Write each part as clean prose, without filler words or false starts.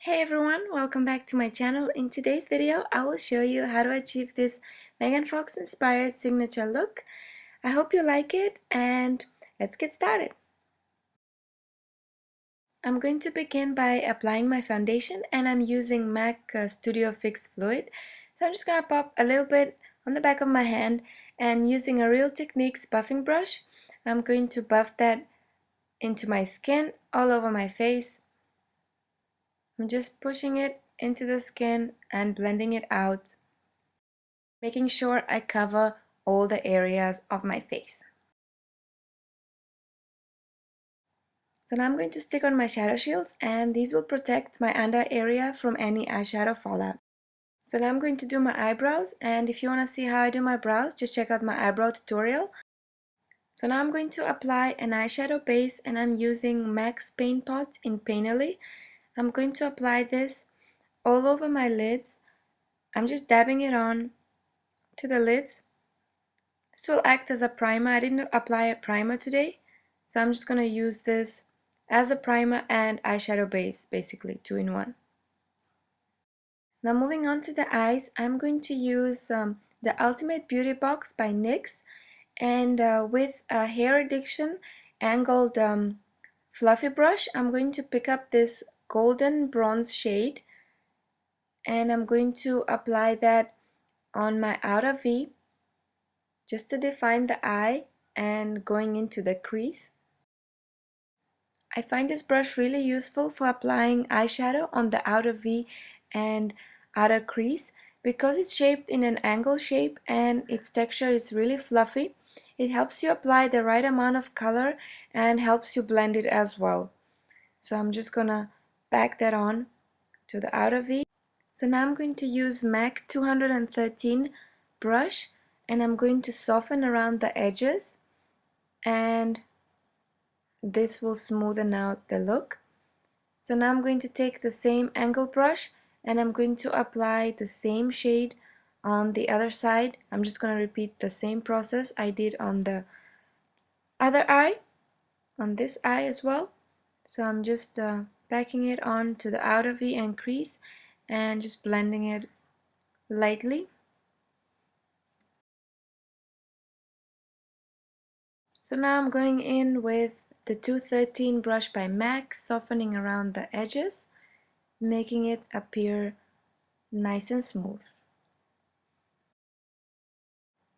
Hey everyone, welcome back to my channel. In today's video, I will show you how to achieve this Megan Fox inspired signature look. I hope you like it and let's get started. I'm going to begin by applying my foundation and I'm using MAC Studio Fix Fluid. So I'm just going to pop a little bit on the back of my hand and using a Real Techniques buffing brush, I'm going to buff that into my skin, all over my face. I'm just pushing it into the skin and blending it out, making sure I cover all the areas of my face. So now I'm going to stick on my shadow shields and these will protect my under area from any eyeshadow fallout. So now I'm going to do my eyebrows, and if you want to see how I do my brows, just check out my eyebrow tutorial. So now I'm going to apply an eyeshadow base and I'm using MAC's Paint Pot in Painterly. I'm going to apply this all over my lids. I'm just dabbing it on to the lids. This will act as a primer. I didn't apply a primer today, so I'm just going to use this as a primer and eyeshadow base, basically 2 in 1. Now moving on to the eyes, I'm going to use the Ultimate Beauty Box by NYX, and with a hair addiction angled fluffy brush, I'm going to pick up this golden bronze shade and I'm going to apply that on my outer V just to define the eye and going into the crease. I find this brush really useful for applying eyeshadow on the outer V and outer crease because it's shaped in an angle shape and its texture is really fluffy. It helps you apply the right amount of color and helps you blend it as well. So I'm just gonna pack that on to the outer V. So now I'm going to use MAC 213 brush and I'm going to soften around the edges, and this will smoothen out the look. So now I'm going to take the same angle brush and I'm going to apply the same shade on the other side. I'm just going to repeat the same process I did on the other eye, on this eye as well. So I'm just packing it on to the outer V and crease and just blending it lightly. So now I'm going in with the 213 brush by MAC, softening around the edges, making it appear nice and smooth.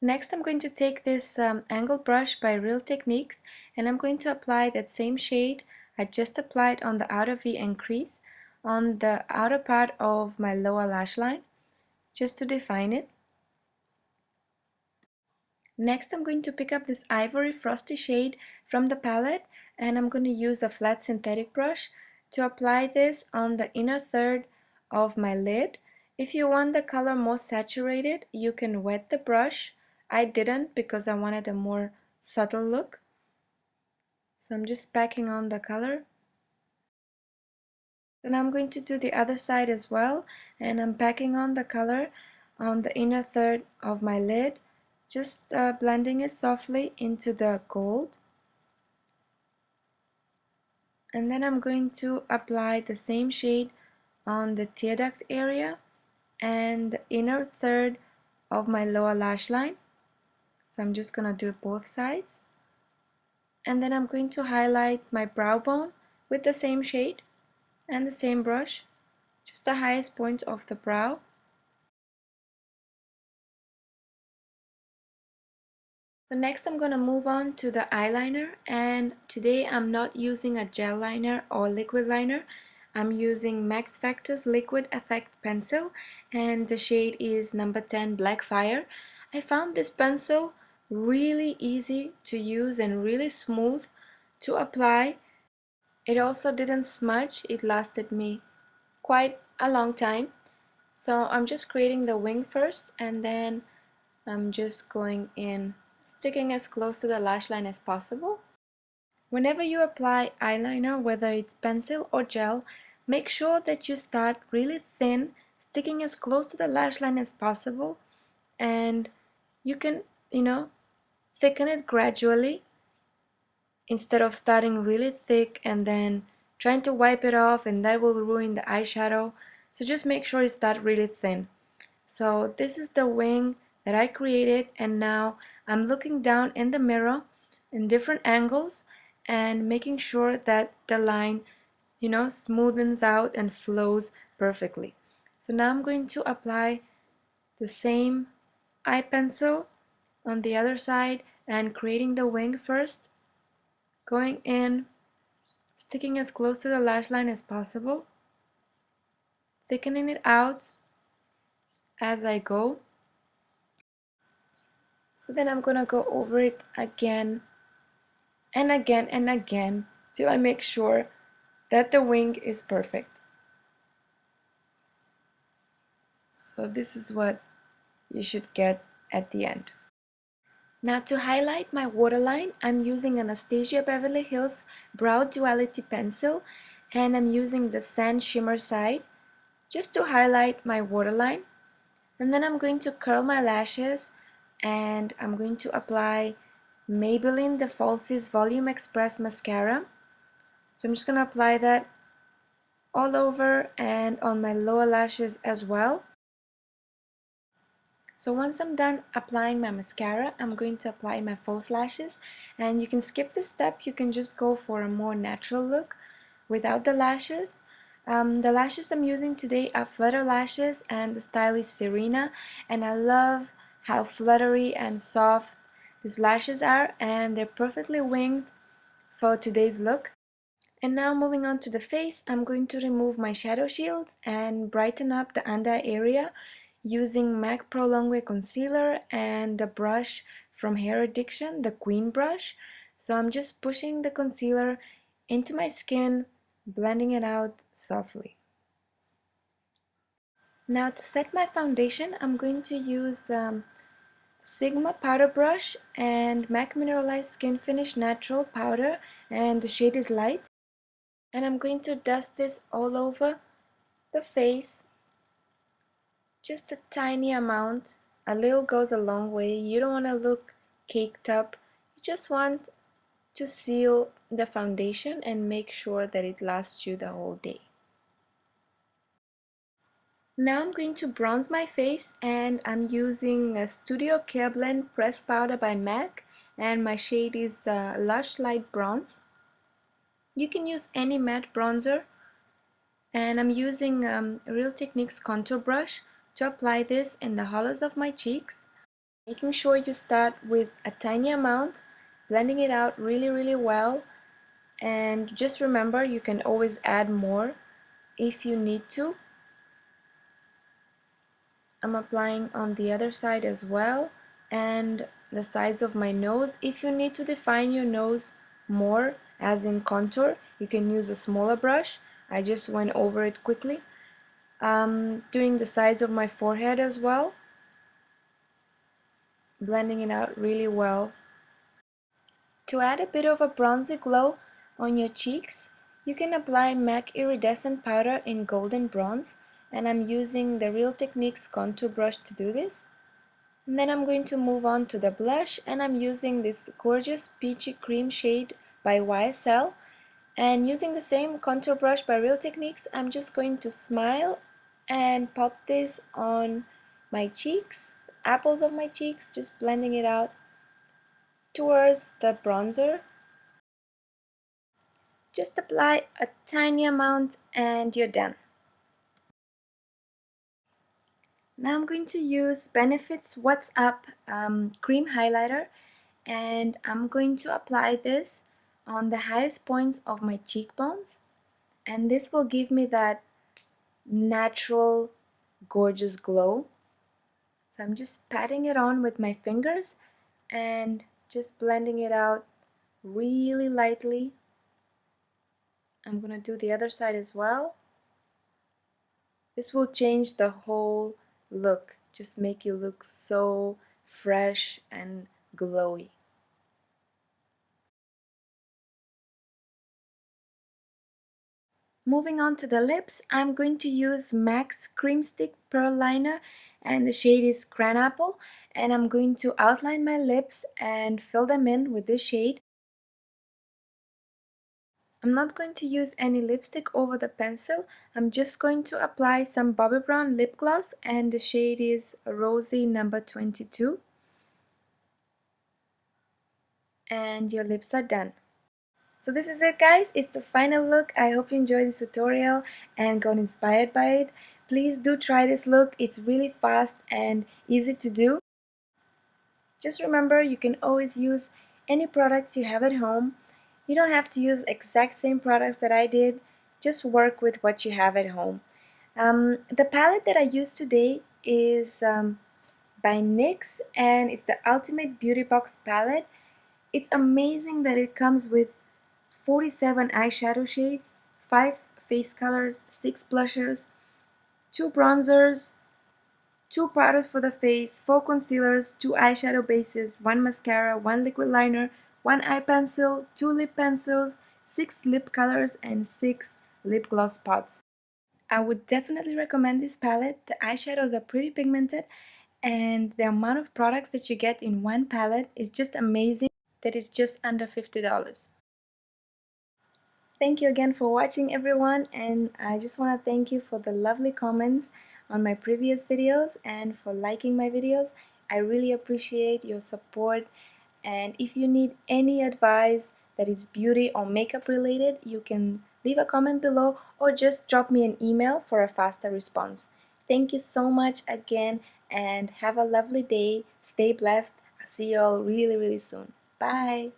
Next I'm going to take this angled brush by Real Techniques and I'm going to apply that same shade I just applied on the outer V and crease on the outer part of my lower lash line, just to define it. Next I'm going to pick up this Ivory Frosty shade from the palette and I'm going to use a flat synthetic brush to apply this on the inner third of my lid. If you want the color more saturated, you can wet the brush. I didn't because I wanted a more subtle look. So I'm just packing on the color. Then I'm going to do the other side as well, and I'm packing on the color on the inner third of my lid, just blending it softly into the gold. And then I'm going to apply the same shade on the tear duct area and the inner third of my lower lash line. So I'm just gonna do both sides. And then I'm going to highlight my brow bone with the same shade and the same brush, just the highest point of the brow. So next I'm going to move on to the eyeliner, and today I'm not using a gel liner or liquid liner. I'm using Max Factor's Liquid Effect Pencil and the shade is number 10 Black Fire. I found this pencil really easy to use and really smooth to apply. It also didn't smudge, it lasted me quite a long time. So I'm just creating the wing first and then I'm just going in, sticking as close to the lash line as possible. Whenever you apply eyeliner, whether it's pencil or gel, make sure that you start really thin, sticking as close to the lash line as possible, and you can, thicken it gradually instead of starting really thick and then trying to wipe it off, and that will ruin the eyeshadow. So just make sure it's not really thin. So this is the wing that I created, and now I'm looking down in the mirror in different angles and making sure that the line, you know, smoothens out and flows perfectly. So now I'm going to apply the same eye pencil on the other side and creating the wing first, going in, sticking as close to the lash line as possible, thickening it out as I go. So then I'm gonna go over it again and again and again till I make sure that the wing is perfect. So this is what you should get at the end. Now to highlight my waterline, I'm using Anastasia Beverly Hills Brow Duality Pencil, and I'm using the Sand Shimmer side just to highlight my waterline. And then I'm going to curl my lashes, and I'm going to apply Maybelline The Falsies Volume Express Mascara. So I'm just going to apply that all over and on my lower lashes as well. So once I'm done applying my mascara, I'm going to apply my false lashes, and you can skip this step. You can just go for a more natural look without the lashes. The lashes I'm using today are Flutter lashes, and the style is Serena, and I love how fluttery and soft these lashes are, and they're perfectly winged for today's look. And now moving on to the face, I'm going to remove my shadow shields and brighten up the under area using MAC Pro Longwear Concealer and the brush from Hair Addiction, the Queen brush. So I'm just pushing the concealer into my skin, blending it out softly. Now to set my foundation, I'm going to use Sigma powder brush and MAC Mineralize Skin Finish Natural powder, and the shade is light. And I'm going to dust this all over the face, just a tiny amount. A little goes a long way. You don't want to look caked up. You just want to seal the foundation and make sure that it lasts you the whole day. Now I'm going to bronze my face, and I'm using a Studio Care Blend Press Powder by MAC, and my shade is Lush Light Bronze. You can use any matte bronzer, and I'm using Real Techniques contour brush to apply this in the hollows of my cheeks, making sure you start with a tiny amount, blending it out really well, and just remember you can always add more if you need to. I'm applying on the other side as well, and the sides of my nose. If you need to define your nose more, as in contour, you can use a smaller brush. I just went over it quickly. Doing the size of my forehead as well, blending it out really well. To add a bit of a bronzy glow on your cheeks, you can apply MAC Iridescent powder in golden bronze, and I'm using the Real Techniques contour brush to do this. And then I'm going to move on to the blush, and I'm using this gorgeous peachy cream shade by YSL, and using the same contour brush by Real Techniques, I'm just going to smile and pop this on my cheeks, apples of my cheeks, just blending it out towards the bronzer. Just apply a tiny amount and you're done. Now I'm going to use Benefit's What's Up cream highlighter, and I'm going to apply this on the highest points of my cheekbones, and this will give me that natural gorgeous glow. So I'm just patting it on with my fingers and just blending it out really lightly. I'm gonna do the other side as well. This will change the whole look, just make you look so fresh and glowy. Moving on to the lips, I'm going to use MAC's Cremestick Pearl Liner, and the shade is Cranapple, and I'm going to outline my lips and fill them in with this shade. I'm not going to use any lipstick over the pencil. I'm just going to apply some Bobbie Brown lip gloss, and the shade is Rosy number 22. And your lips are done. So this is it, guys. It's the final look. I hope you enjoyed this tutorial and got inspired by it. Please do try this look. It's really fast and easy to do. Just remember, you can always use any products you have at home. You don't have to use exact same products that I did. Just work with what you have at home. The palette that I used today is by NYX, and it's the Ultimate Beauty Box palette. It's amazing that it comes with 47 eyeshadow shades, 5 face colors, 6 blushes, 2 bronzers, 2 powders for the face, 4 concealers, 2 eyeshadow bases, 1 mascara, 1 liquid liner, 1 eye pencil, 2 lip pencils, 6 lip colors, and 6 lip gloss pots. I would definitely recommend this palette. The eyeshadows are pretty pigmented, and the amount of products that you get in one palette is just amazing. That is just under $50. Thank you again for watching, everyone, and I just want to thank you for the lovely comments on my previous videos and for liking my videos. I really appreciate your support, and if you need any advice that is beauty or makeup related, you can leave a comment below or just drop me an email for a faster response. Thank you so much again, and have a lovely day. Stay blessed. I'll see you all really, really soon. Bye!